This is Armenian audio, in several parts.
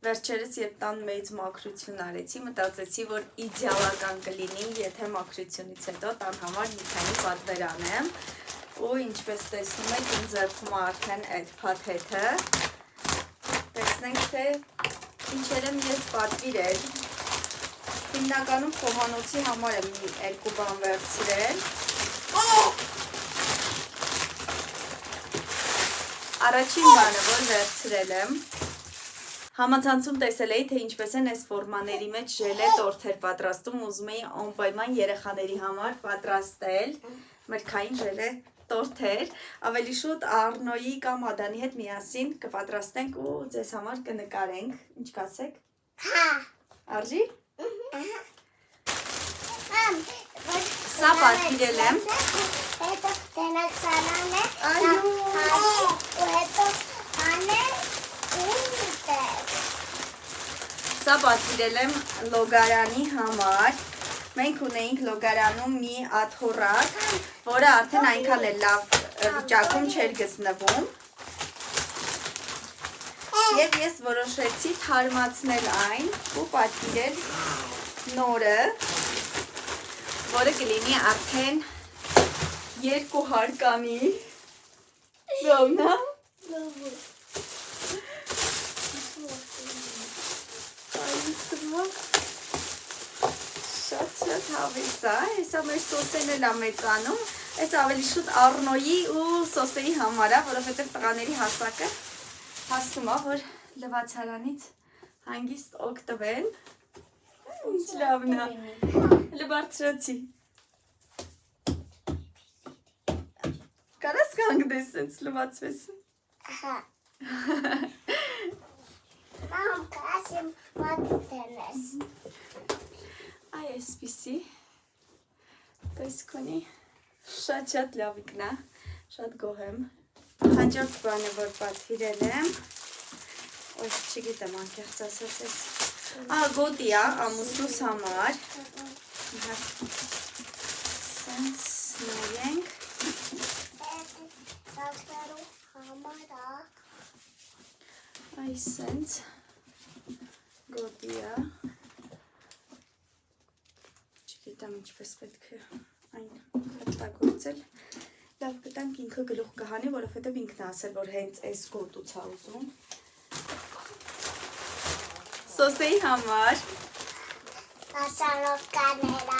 Վերջերս երբ տան մեծ մաքրություն արեցի, մտածեցի, որ իդեալական կլինի, եթե մաքրությունից հետո տան համար մի քանի պատվեր անեմ։ Ու ինչպես տեսնում եք, իմ ձեռքում է արդեն այդ փաթեթը։ Տեսնենք, թե ինչեր եմ ես պատվիրել։ Հիմնականում խոհանոցի համար եմ մի 2 բան վերցրել։ Առաջին բանը, որ վերցրել եմ, համացանցում տեսել էի, թե ինչպես են այս ֆորմաների մեջ ժելե տորթեր պատրաստում, ուզում էի անպայման երեխաների համար պատրաստել մրգային ժելե տորթեր, ավելի շուտ Արնոյի կամ Ադանի հետ միասին կպատրաստենք ու ձեզ համար կնկարենք, ինչ կասեք։ Հա։ Արժի։ Սա պատվիրել եմ։ Հետո տնակ սալան է, Այո։ ու հետո անել Սա պատվիրել եմ լոգարանի համար։ Մենք ունեինք լոգարանում մի աթոռակ, որը արդեն այնքան է լավ վիճակում չէր գտնվում։ Եվ ես որոշեցի թարմացնել այն ու պատվիրել նորը, որը կլինի արդեն 2 հարկանի։ Լավն է։ Շատ հավես է, հեսա մեր սոսեն էլ է մեծանում, ես ավելի շուտ Արնոյի ու սոսեի համար է, որովհետև տղաների հասակը հասնում է, որ լվացարանից հանգիստ օգտվել։ Ինչ լավն է, լբարձրացի։ Կարաս կանգնես սենց լվացվես։ Հա։ Մամ, կասեմ պատտենես։ Այ այսպիսի տեսք ունի, շատ լավիկն է, շատ գոհ եմ։ Հաջորդ բանը, որ պատվիրել եմ, ոչ չգիտեմ անկեղծ ասած ես, գոտի է ամուսնուս համար, սենց նայենք, այ սենց գոտի է, չգիտեմ ինչպես պետք է այն հատտագործել, լավ կտանք ինքը գլուխ կհանի, որովհետև ինքն է ասել, որ հենց այս գոտուց է ուզում։ Սոսեի համար։ Ասանովկաներա։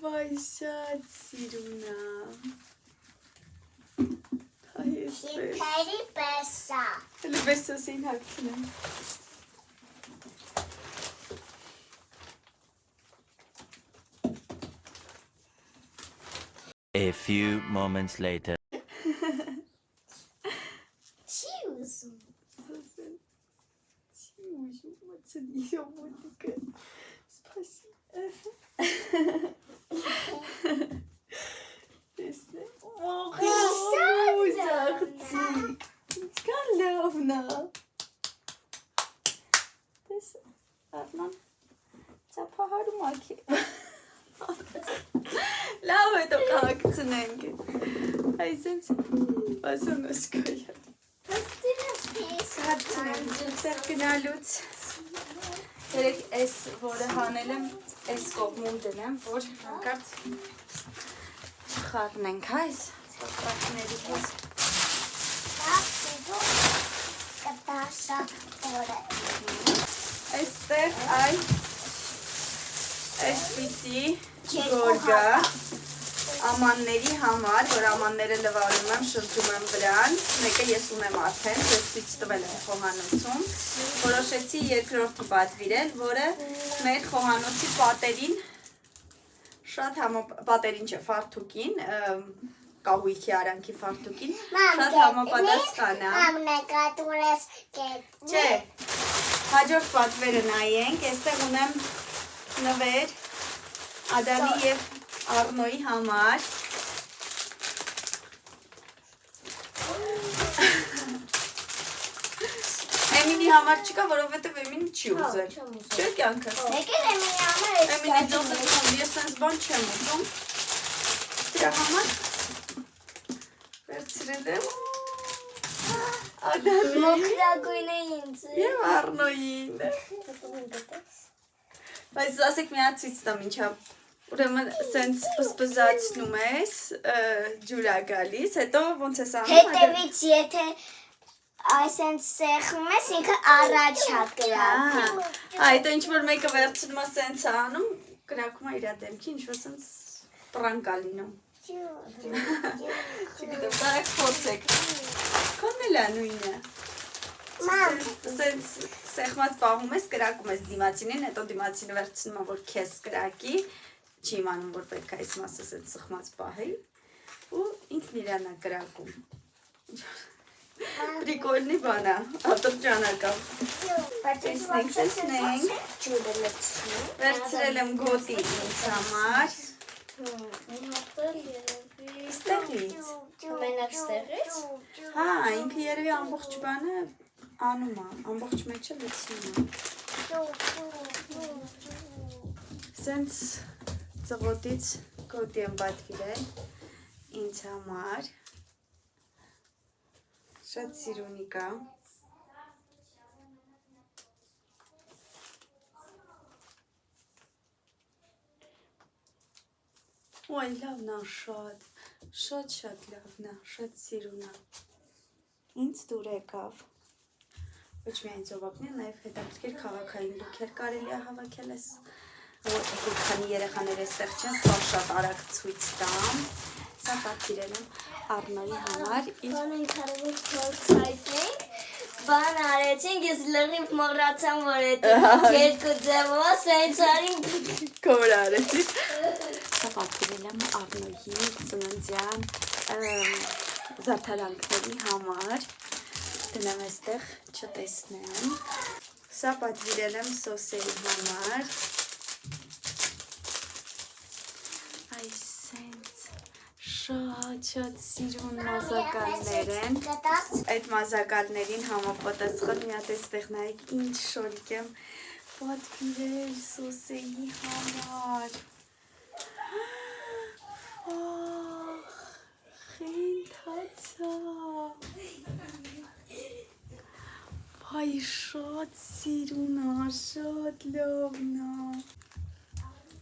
Վայ, շատ սիրուն է։ Հայ էսպես։ Շիքերի պես է։ Հլի պես սոսեին հագցնեմ։ A few moments later. Չի ուզում։ Սոսեն, չի ուժում, մացնի ոմոտիկը, սպասի։ Տեսնե, օղի զաղցիկ, ինչքան լավն է։ Տես, Արման, ծապահարում ակի։ Լավ հետո կհագցնենք։ Այսենց, ասոնոսկոյա։ Հացնենք ձեր գնալուց։ Երեք այս, որը հանել եմ, այս կողմում դնեմ, որ հանկարծ չխառնենք այս ծապրակների պես։ Այստեղ այ այսպիսի գորգա ամանների համար, որ ամանները լվարում եմ, շրջում եմ վրան, մեկը ես ունեմ արդեն, ես ցույց տվել եմ խոհանոցում, որոշեցի երկրորդը պատվիրել, որը մեր խոհանոցի պատերին, շատ պատերին չէ, ֆարթուկին, կահույքի արանքի ֆարթուկին, շատ համապատասխան է։ Մամ նկատուրես կետ։ Չէ, հաջորդ պատվերը նայենք, այստեղ ունեմ նվեր Ադամի և Արնոյի համար։ Էմինի համար չկա, որովհետև Էմին չի ուզել։ Չէ կյանքը։ Եկել եմ իր համար Էմին է դոզը կոմ, ես սենց բան չեմ ուզում։ Դրա համար վերցրել եմ Ադանի։ Մոխրագույնը ինձ։ Եվ Առնոյին։ Բայց ասեք մի հատ ցույց տամ ինչա։ Ուրեմն սենց բզբզացնում ես, ջուր է գալիս, հետո ոնց ես անում։ Հետևից եթե այսենց սեղմում ես, ինքը առաջ է կրակում։ Հետո ինչ որ մեկը վերցնում է սենց անում, կրակում է իր դեմքի, ինչ որ սենց պրանկ է լինում։ Չգիտեմ, տարեք փորձեք։ Կանել է նույնը։ Մամ, Սենց սեղմած պահում ես, կրակում ես դիմացինին, հետո դիմացինը վերցնում է, որ քեզ կրակի, չի իմանում, որ պետք է այս մասը սենց սխմած պահի, ու ինքն իրան է կրակում։ Պրիկոլնի բան է, ատրճանակա։ Տեսնենք, տեսնենք։ ջուրը լցնում։ Վերցրել եմ գոտի ինձ համար։ Ստեղից։ Մենակ ստեղից։ Հա, ինքը երևի ամբողջ բանը անում է, ամբողջ մեջը լցնում է։ Սենց ծղոտից գոտի եմ պատվիրել ինձ համար։ Շատ սիրունիկ է։ Ոյ, լավն է շատ լավն է, շատ սիրուն է։ Ինձ դուր եկավ։ Ոչ միայն ծովափնի, նաև հետաքրքիր քաղաքային դուքեր կարելի է հավաքել ես։ Որ քանի երեխաներ էստեղ չեն, սա շատ արագ ցույց տամ։ Սա պատվիրել եմ Առնոյի համար։ Բանին կարևոր փորձայինք, բան արեցինք, ես լրիվ մոռացամ, որ այդ երկու ձևով սենց արին։ Կոր արեցի։ Սա պատվիրել եմ Առնոյի ծննդյան զարդարանքների համար։ Դնեմ էստեղ չտեսնեմ։ Սա պատվիրել եմ սոսերի համար։ Այս սենց շատ սիրուն մազակալներ են։ Այդ մազակալներին համապատասխան մի հատ էստեղ նայեք ինչ շորիկ եմ պատվիրել սոսերի համար։ Խենթացա։ Վայ, շատ սիրուն է, շատ լավն է։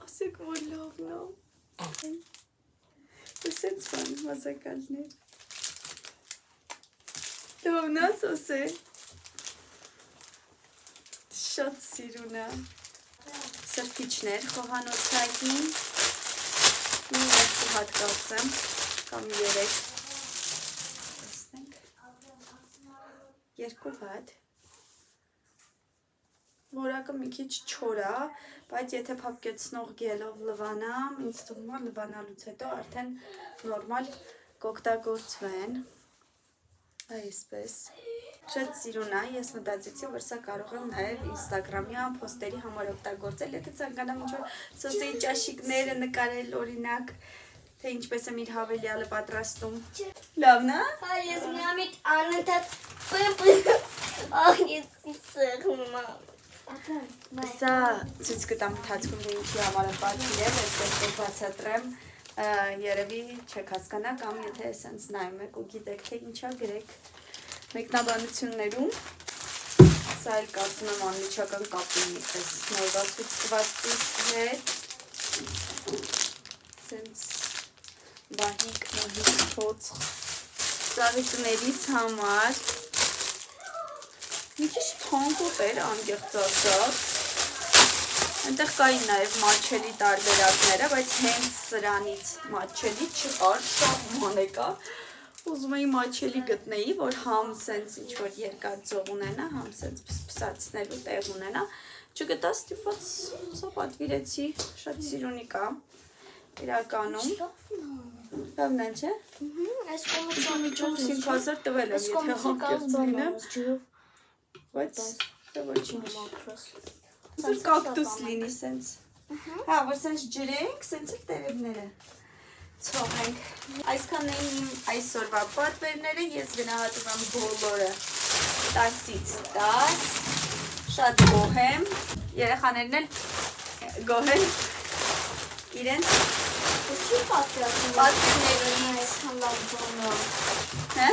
Ասեք, որ լավն է։ Սենց բան մազակալներ։ Լավն է սոսե։ Շատ սիրուն է։ Սրտիչներ խոհանոցային։ Մի երկու հատ կացեմ, կամ երեք։ Տեսնենք։ Երկու հատ։ Որակը մի քիչ չոր է, բայց եթե փափկեցնող գելով լվանամ, ինձ թվում է լվանալուց հետո արդեն նորմալ կօգտագործվեն։ Այսպես։ Շատ սիրուն է, ես մտածեցի, որ սա կարող եմ նաև Instagram-յան post-երի համար օգտագործել, եթե ցանկանամ ինչ-որ սոսեի ճաշիկները նկարել օրինակ, թե ինչպես եմ իր հավելյալը պատրաստում։ Լավն է։ Հա, ես միամիտ անընդհատ ահ, ես սեղմում եմ։ Սա ցույց կտամ ընթացքում թե ինչի համար է պատվիրել, այսպես բացատրեմ, երևի չեք հասկանա կամ եթե էսենց նայում եք ու գիտեք թե ինչա գրեք մեկնաբանություններում, սա էլ կարծում եմ անմիջական կապ ունի այս նորվա ցույց տվածից հետ, սենց բահիկ, փոց, ծաղիկներից համար, մի քիչ թանկոտ էր անկեղծ ասած, այնտեղ կային նաև մատչելի տարբերակները, բայց հենց սրանից մատչելի չկար, շատ ման եկա, ուզում էի մատչելի գտնեի, որ համ սենց ինչ-որ երկար ձող ունենա, համ սենց փսփսացնելու տեղ ունենա, չգտա ստիպված, սա պատվիրեցի, շատ սիրունիկ է, իրականում, լավն է, չէ? Այս կոմը 5,000 տվել եմ, եթե անկեղծ լինեմ, բայց ոչինչ, որ կակտուս լինի սենց, հա, որ սենց ջրենք, սենց էլ տերևները ցողենք, այսքան էին իմ այսօրվա պատվերները, ես գնահատում եմ բոլորը 10-ից 10, շատ գոհ եմ, երեխաներն էլ գոհ են իրենց պատվերներից, հա?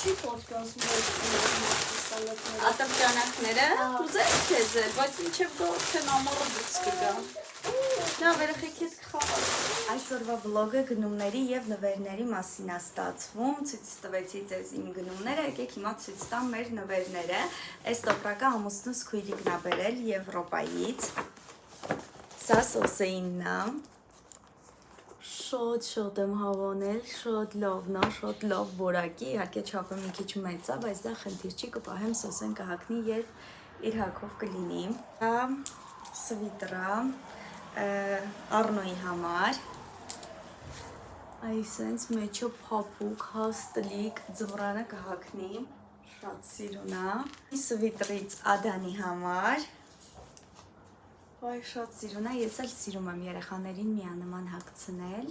Չի պատկասում որ Ատրճանակները ուզես քեզ էլ, բայց ինչև գողքեն ամառը դուրս կգա։ Լավ, երեխեք ես կխաղալ։ Այսօրվա վլոգը գնումների եւ նվերների մասին է ստացվում։ Ցույց տվեցի ձեզ իմ գնումները, եկեք հիմա ցույց տամ մեր նվերները։ Այս տոպրակը ամուսնուս քույրիկն ա բերել Եվրոպայից։ Սա Սոսեինն է։ Շատ եմ հավանել, շատ լավն է, շատ լավ որակի, իհարկե չափը մի քիչ մեծ է, բայց դա խնդիր չի, կպահեմ Սոսեն կհագնի, երբ իր հագով կլինի։ Դա սվիտրա Առնոյի համար։ Այսենց մեջը փափուկ, հաստլիկ, ձմռանը կհագնի, շատ սիրուն է։ Սվիտրից Ադանի համար։ Այ շատ սիրուն է, ես էլ սիրում եմ երեխաներին միանման հագցնել։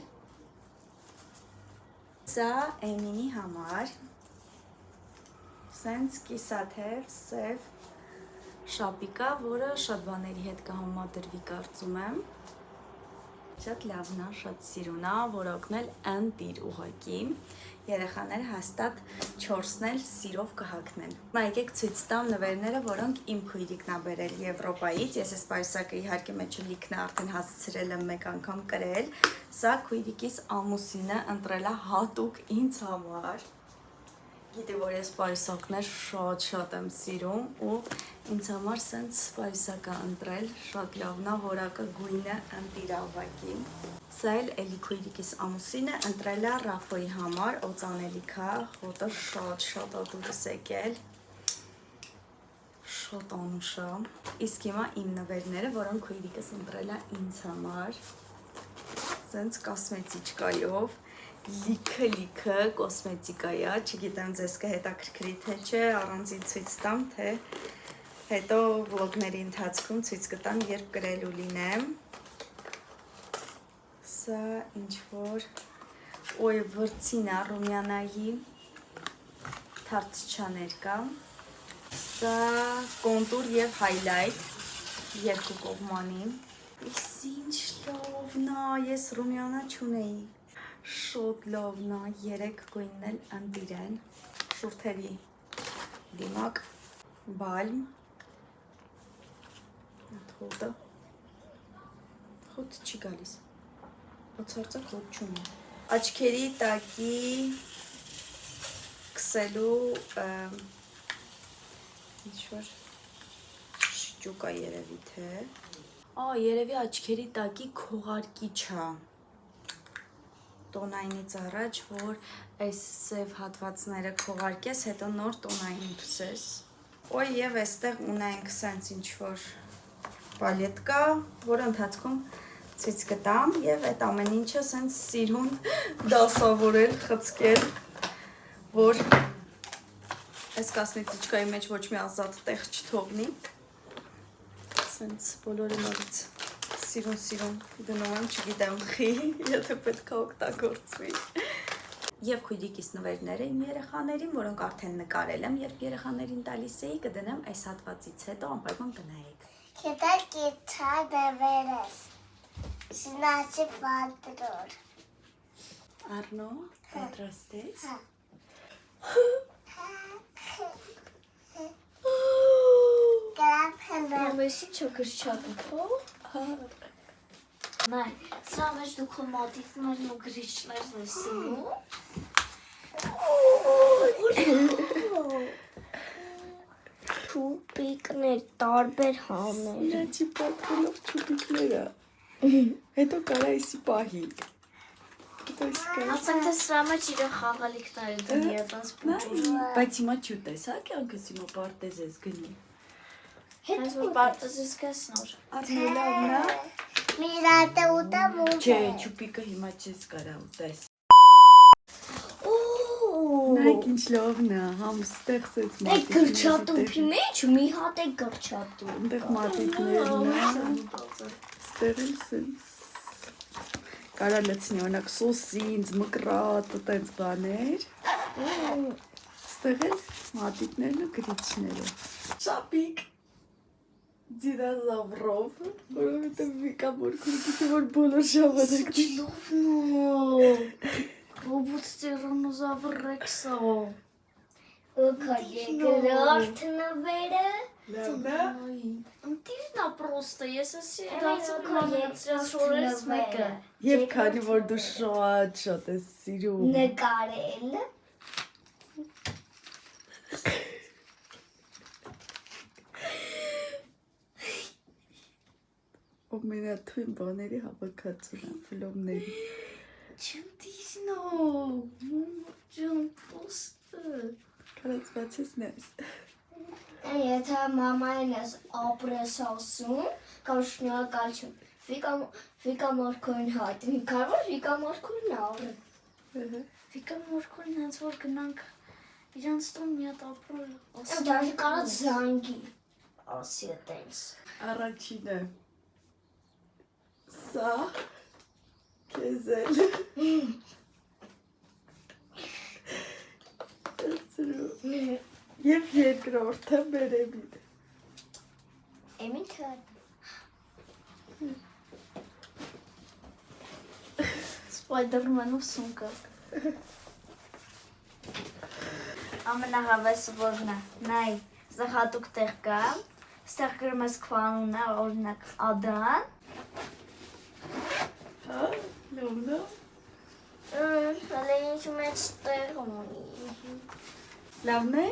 Սա Էմինի համար։ Սենց կիսաթև, սև շապիկա, որը շատ բաների հետ կհամադրվի կարծում եմ։ Շատ լավն է, շատ սիրուն է, որակն էլ ընտիր ուղղակի։ Երեխաները հաստատ 4-ն էլ սիրով կհագնեն։ Հիմա եկեք ցույց տամ նվերները, որոնք իմ քույրիկն ա բերել Եվրոպայից։ Ես այս պայուսակը իհարկե մեջը լիքն է արդեն հասցրել եմ մեկ անգամ կրել։ Սա քույրիկիս ամուսինը ընտրել է հատուկ ինձ համար։ Գիտի, որ ես պայուսակներ շատ եմ սիրում ու ինձ համար սենց պայուսակ է ընտրել, շատ լավն է, որակը գույնը ընտիր ավակի։ Սա էլի քույրիկիս ամուսինը ընտրել է Ռաֆոյի համար, օծանելիք է, հոտը շատ է դուրս եկել, շատ անուշ է։ Իսկ հիմա իմ նվերները, որոնք քույրիկս ընտրել է ինձ համար, սենց կոսմետիկայով, լիքը կոսմետիկա է, չգիտեմ ձեզ կհետաքրքրի թե չէ, առանցին ցույց տամ, թե հետո վլոգների ընթացքում ցույց կտամ, երբ կրելու լինեմ։ Սա ինչ-որ օյ վրձին է Ռումյանայի թարթչաներ կա։ Սա կոնտուր եւ հայլայթ երկու կողմանի։ Իսկ ինչ լավն է, ես Ռումյանա չունեի։ Շատ լավն է, 3 գույնն էլ ընտիր են, շուրթերի դիմակ, բալմ, հոտ չի գալիս, բոցարձակ հոտ չունի, աչքերի տակի կսելու ինչ-որ շճուկ է երևի թե, երևի աչքերի տակի քողարկիչ է, տոնայինից առաջ, որ այս սև հատվածները քողարկես, հետո նոր տոնային փսես։ Ոյ եւ այստեղ ունենք սենց ինչ-որ պալետկա, որը ընթացքում ցույց կտամ եւ այդ ամեն ինչը սենց սիրուն դասավորել, խցկել, որ այս կոսմետիկայի մեջ ոչ մի ազատ տեղ չթողնի։ Սենց բոլորը նորից սիրուն դնում եմ, չգիտեմ խի, եթե պետք է օգտագործվի։ Եվ քույրիկիս նվերները իմ երեխաներին, որոնք արդեն նկարել եմ, երբ երեխաներին տալիս էի, կդնեմ այս հատվածից հետո անպայման կնայեք։ Կետա կիթա նվերես, շնացի պատրոր։ Առնո, պատրաստես։ Ամեսի չոքրչատուք, Նայ, սրա մեջ դու քո մատիտներն ու գրիչներն ես սիրում։ Չուպիկներ, տարբեր համեր։ Իրացի պատկերով չուպիկները։ Հետո կարա եսի պահի։ Ասենք թե սրա մեջ իրեն խաղալիքներ դնի այդպես պուջուր։ Բայց հիմա չուտես, հա կյանքս հիմա պարտեզ ես գնի։ Հենց որ պարտեզես կես նոր։ Ադնոլավն է։ Միրատը ուտամ ու Չէ, չուպիկը հիմա չես կարա ուտես։ Նայք ինչ լավն է, համստեղ սեց մատիկներ։ Այդ գրչատուփի մեջ մի հատ է գրչատուփ։ Այնտեղ մատիկներն է։ Ստեղ էլ սենց կարա լցնի, օրինակ սոսինձ, մկրատ, այդպես բաներ։ Ստեղ էլ մատիկներն ու գրիչները։ Շապիկ դինոզավրով, որովհետև Վիկա մորքուր որ բոլոր ժամանակի լովնո։ Ռոբոտ տիրանոզավր ռեքսա։ Ուքա երկրորդ նվերը։ Լավն է։ Դիրնա պրոստը, ես ասի Դարձում շորերս մեկը։ Եվ քանի որ դու շատ ես սիրում։ Նկարել։ Ամենաթույն բաների հավաքածուն է, ֆիլմների։ Չեմ դիրնա, ջան պրոստը։ Կարած բացես նես։ Եթե մամային ես ապրես ասում, կամ շնորհակալություն։ Վիկա Մարկոյին հայտնի, կարող Վիկա Մարկոյին առը։ Վիկա Մարկոյին հենց որ գնանք իրանց տուն մի հատ ապրել։ Դա կարած զանգի։ Ասի այտենց։ Առաջինը։ Սա քեզել։ Եվ երկրորդը բերեմին։ Էմին թար։ Սպայդերմենով սունկը։ Ամենահավեսը որն է, նայ, սա հատուկ տեղ կա, ստեղ գրում ես քո անունը, օրինակ Ադան։ Հա, լավն է։ Հələ ինչ մեծ տեղ ունի։ Լավն է։